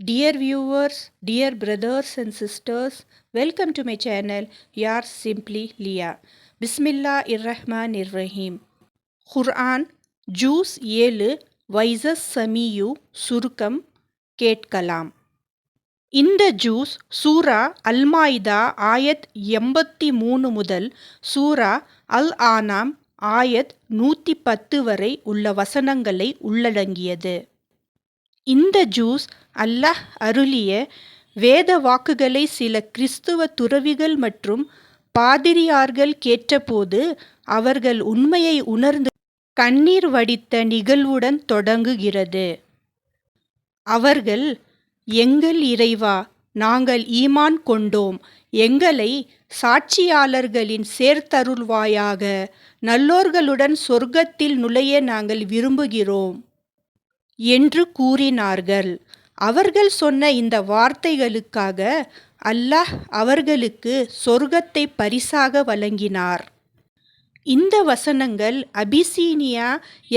Dear viewers, dear brothers and sisters, welcome to my channel. Yar Simply Leah. Bismillah Irrahman Irrahim. Quran juice 7 vices சமியு சுருக்கம் கேட்கலாம். இந்த juice சூரா அல்-மாயிதா ஆயத் 83 முதல் சூரா அல்-ஆனாம் ஆயத் 110 வரை உள்ள வசனங்களை உள்ளடங்கியது. இந்த ஜூஸ் அல்லாஹ் அருளிய வேத வாக்குகளை சில கிறிஸ்துவ துறவிகள் மற்றும் பாதிரியார்கள் கேட்டபோது அவர்கள் உண்மையை உணர்ந்து கண்ணீர் வடித்த நிகழ்வுடன் தொடங்குகிறது. அவர்கள், எங்கள் இறைவா, நாங்கள் ஈமான் கொண்டோம், எங்களை சாட்சியாளர்களின் சேர்த்தருள்வாயாக, நல்லோர்களுடன் சொர்க்கத்தில் நுழைய நாங்கள் விரும்புகிறோம் என்று கூறினார்கள். அவர்கள் சொன்ன இந்த வார்த்தைகளுக்காக அல்லாஹ் அவர்களுக்கு சொர்க்கத்தை பரிசாக வழங்கினார். இந்த வசனங்கள் அபிசீனியா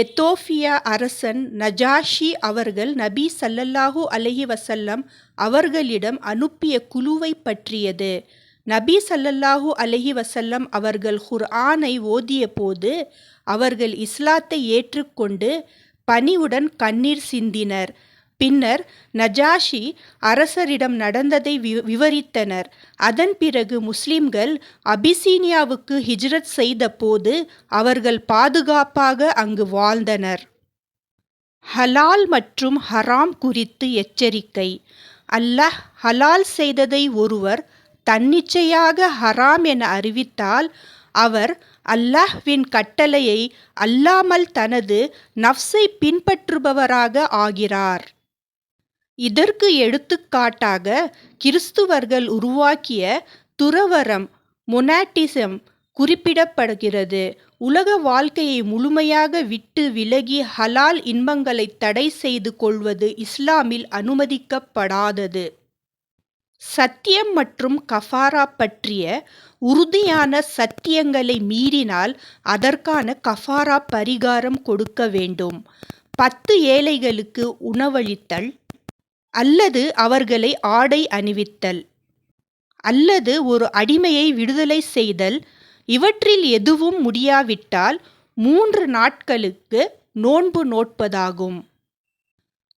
எத்தோப்பியா அரசன் நஜாஷி அவர்கள் நபி ஸல்லல்லாஹு அலைஹி வஸல்லம் அவர்களிடம் அனுப்பிய குழுவை பற்றியது. நபி ஸல்லல்லாஹு அலைஹி வஸல்லம் அவர்கள் குர்ஆனை ஓதிய போது அவர்கள் இஸ்லாத்தை ஏற்றுக்கொண்டு பணிவுடன் கண்ணீர் சிந்தினர். பின்னர் நஜாஷி அரசரிடம் நடந்ததை விவரித்தனர். அதன் பிறகு முஸ்லிம்கள் அபிசீனியாவுக்கு ஹிஜ்ரத் செய்த போது அவர்கள் பாதுகாப்பாக அங்கு வாழ்ந்தனர். ஹலால் மற்றும் ஹராம் குறித்து எச்சரிக்கை. அல்லாஹ் ஹலால் செய்ததை ஒருவர் தன்னிச்சையாக ஹராம் என அறிவித்தால் அவர் அல்லாஹ்வின் கட்டளையை அல்லாமல் தனது நஃப்ஸை பின்பற்றுபவராக ஆகிறார். இதற்கு எடுத்துக்காட்டாக கிறிஸ்துவர்கள் உருவாக்கிய துறவறம் மொனாட்டிசம் குறிப்பிடப்படுகிறது. உலக வாழ்க்கையை முழுமையாக விட்டு விலகி ஹலால் இன்பங்களை தடை செய்து கொள்வது இஸ்லாமில் அனுமதிக்கப்படாதது. சத்தியம் மற்றும் கஃபாரா பற்றிய உறுதியான சத்தியங்களை மீறினால் அதற்கான கஃபாரா பரிகாரம் கொடுக்க வேண்டும். 10 ஏழைகளுக்கு உணவளித்தல், அல்லது அவர்களை ஆடை அணிவித்தல், அல்லது ஒரு அடிமையை விடுதலை செய்தல். இவற்றில் எதுவும் முடியாவிட்டால் 3 நாட்களுக்கு நோன்பு நோட்பதாகும்.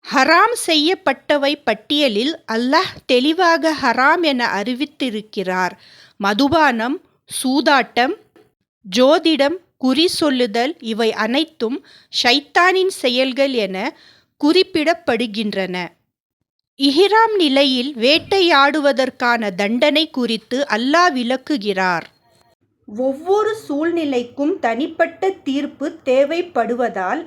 ஹராம் செய்யப்பட்டவை பட்டியலில் அல்லாஹ் தெளிவாக ஹராம் என அறிவித்திருக்கிறார். மதுபானம், சூதாட்டம், ஜோதிடம், குறி சொல்லுதல் இவை அனைத்தும் ஷைத்தானின் செயல்கள் என குறிப்பிடப்படுகின்றன. இஹ்ராம் நிலையில் வேட்டையாடுவதற்கான தண்டனை குறித்து அல்லாஹ் விளக்குகிறார். ஒவ்வொரு சூழ்நிலைக்கும் தனிப்பட்ட தீர்ப்பு தேவைப்படுவதால்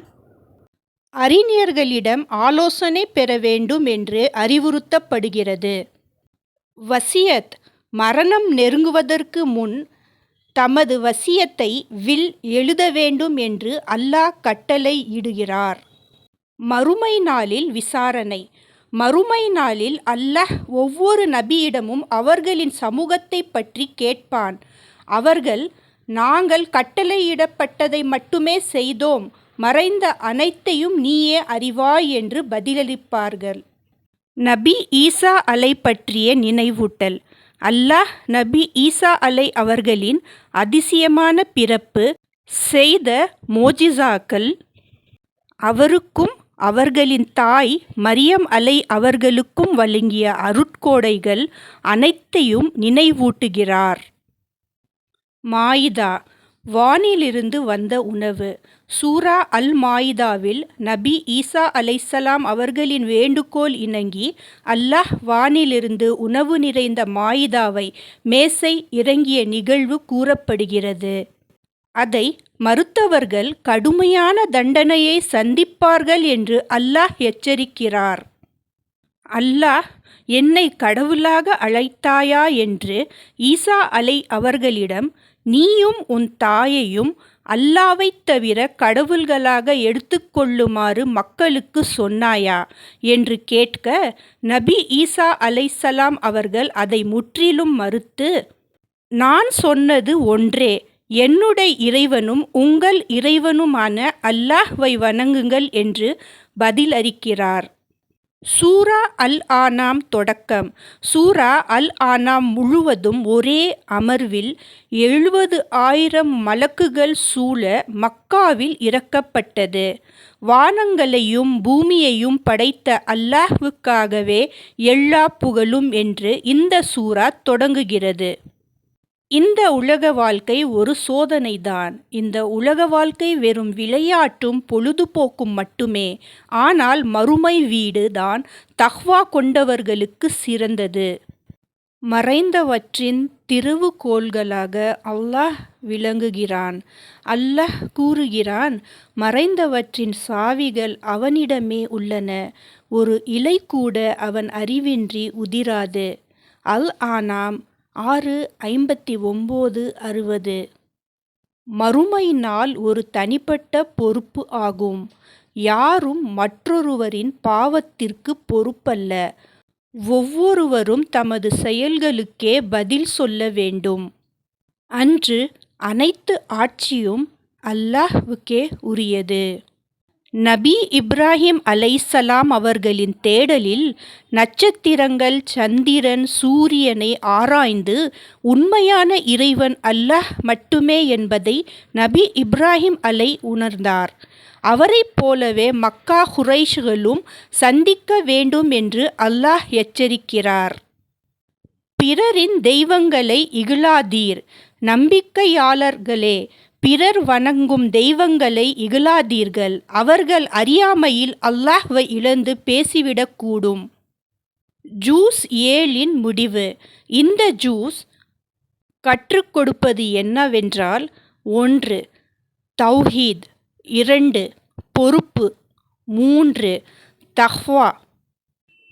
அறிஞர்களிடம் ஆலோசனை பெற வேண்டும் என்று அறிவுறுத்தப்படுகிறது. வசியத். மரணம் நெருங்குவதற்கு முன் தமது வசியத்தை வில் எழுத வேண்டும் என்று அல்லாஹ் கட்டளை இடுகிறார். மறுமை நாளில் விசாரணை. மறுமை நாளில் அல்லாஹ் ஒவ்வொரு நபியிடமும் அவர்களின் சமூகத்தை பற்றி கேட்பான். அவர்கள், நாங்கள் கட்டளையிடப்பட்டதை மட்டுமே செய்தோம், மறைந்த அனைத்தையும் நீயே அறிவாய் என்று பதிலளிப்பார்கள். நபி ஈசா அலை பற்றிய நினைவூட்டல். அல்லாஹ் நபி ஈசா அலை அவர்களின் அதிசயமான பிறப்பு, செய்த மோஜிசாக்கள், அவருக்கும் அவர்களின் தாய் மரியம் அலை அவர்களுக்கும் வழங்கிய அருட்கொடைகள் அனைத்தையும் நினைவூட்டுகிறார். மாயிதா. வானிலிருந்து வந்த உணவு. சூரா அல்-மாயிதாவில் நபி ஈசா அலைஹிஸ்ஸலாம் அவர்களின் வேண்டுகோள் இணங்கி அல்லாஹ் வானிலிருந்து உணவு நிறைந்த மாயிதாவை மேசை இறங்கிய நிகழ்வு கூறப்படுகிறது. அதை மறுத்தவர்கள் கடுமையான தண்டனையை சந்திப்பார்கள் என்று அல்லாஹ் எச்சரிக்கிறார். அல்லாஹ், என்னை கடவுளாக அழைத்தாயா என்று ஈசா அலை அவர்களிடம், நீயும் உன் தாயையும் அல்லாஹ்வைத் தவிர கடவுள்களாக எடுத்துக்கொள்ளுமாறு மக்களுக்கு சொன்னாயா என்று கேட்க, நபி ஈசா அலைஹிஸ்ஸலாம் அவர்கள் அதை முற்றிலும் மறுத்து, நான் சொன்னது ஒன்றே, என்னுடைய இறைவனும் உங்கள் இறைவனுமான அல்லாஹ்வை வணங்குங்கள் என்று பதிலளிக்கிறார். சூரா அல் ஆனாம் தொடக்கம். சூரா அல் ஆனாம் முழுவதும் ஒரே அமர்வில் 70,000 மலக்குகள் சூழ மக்காவில் இறக்கப்பட்டது. வானங்களையும் பூமியையும் படைத்த அல்லாஹ்வுக்காகவே எல்லா புகழும் என்று இந்த சூரா தொடங்குகிறது. இந்த உலக வாழ்க்கை ஒரு சோதனைதான். இந்த உலக வாழ்க்கை வெறும் விளையாட்டும் பொழுதுபோக்கும் மட்டுமே. ஆனால் மறுமை வீடு தான் தக்வா கொண்டவர்களுக்கு சிறந்தது. மறைந்தவற்றின் திறவுகோல்களாக அல்லாஹ் விளங்குகிறான். அல்லாஹ் கூறுகிறான், மறைந்தவற்றின் சாவிகள் அவனிடமே உள்ளன. ஒரு இலை கூட அவன் அறிவின்றி உதிராது. அல் ஆனாம் 6:59-60. மறுமை நாள் ஒரு தனிப்பட்ட பொறுப்பு ஆகும். யாரும் மற்றொருவரின் பாவத்திற்கு பொறுப்பல்ல. ஒவ்வொருவரும் தமது செயல்களுக்கே பதில் சொல்ல வேண்டும். அன்று அனைத்து ஆட்சியும் அல்லாஹ்வுக்கே உரியது. நபி இப்ராஹிம் அலைஹிஸ்ஸலாம் அவர்களின் தேடலில் நட்சத்திரங்கள், சந்திரன், சூரியனை ஆராய்ந்து உண்மையான இறைவன் அல்லாஹ் மட்டுமே என்பதை நபி இப்ராஹிம் உணர்ந்தார். அவரைப் போலவே மக்கா குறைஷிகளும் சந்திக்க வேண்டும் என்று அல்லாஹ் எச்சரிக்கிறார். பிறரின் தெய்வங்களை இகழாதீர். நம்பிக்கையாளர்களே, பிறர் வணங்கும் தெய்வங்களை இகழாதீர்கள். அவர்கள் அறியாமையில் அல்லாஹ்வை இழந்து பேசிவிடக்கூடும். ஜூஸ் 7 முடிவு. இந்த ஜூஸ் கற்றுக் கொடுப்பது என்னவென்றால்: 1. தௌஹீத், 2. பொறுப்பு, 3. தக்வா,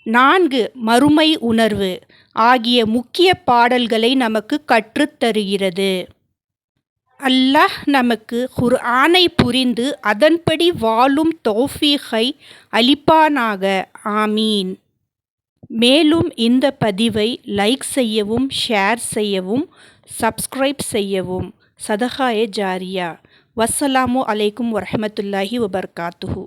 4. மறுமை உணர்வு ஆகிய முக்கிய பாடல்களை நமக்கு கற்றுத் தருகிறது. அல்லாஹ் நமக்கு குர்ஆனை புரிந்து அதன்படி வாழும் தௌஃபீகை அளிப்பானாக. ஆமீன். மேலும் இந்த பதிவை லைக் செய்யவும், ஷேர் செய்யவும், சப்ஸ்கிரைப் செய்யவும். சதகாய ஜாரியா. வஸ்ஸலாமு அலைக்கும் வரஹ்மத்துல்லாஹி வபரகாத்துஹு.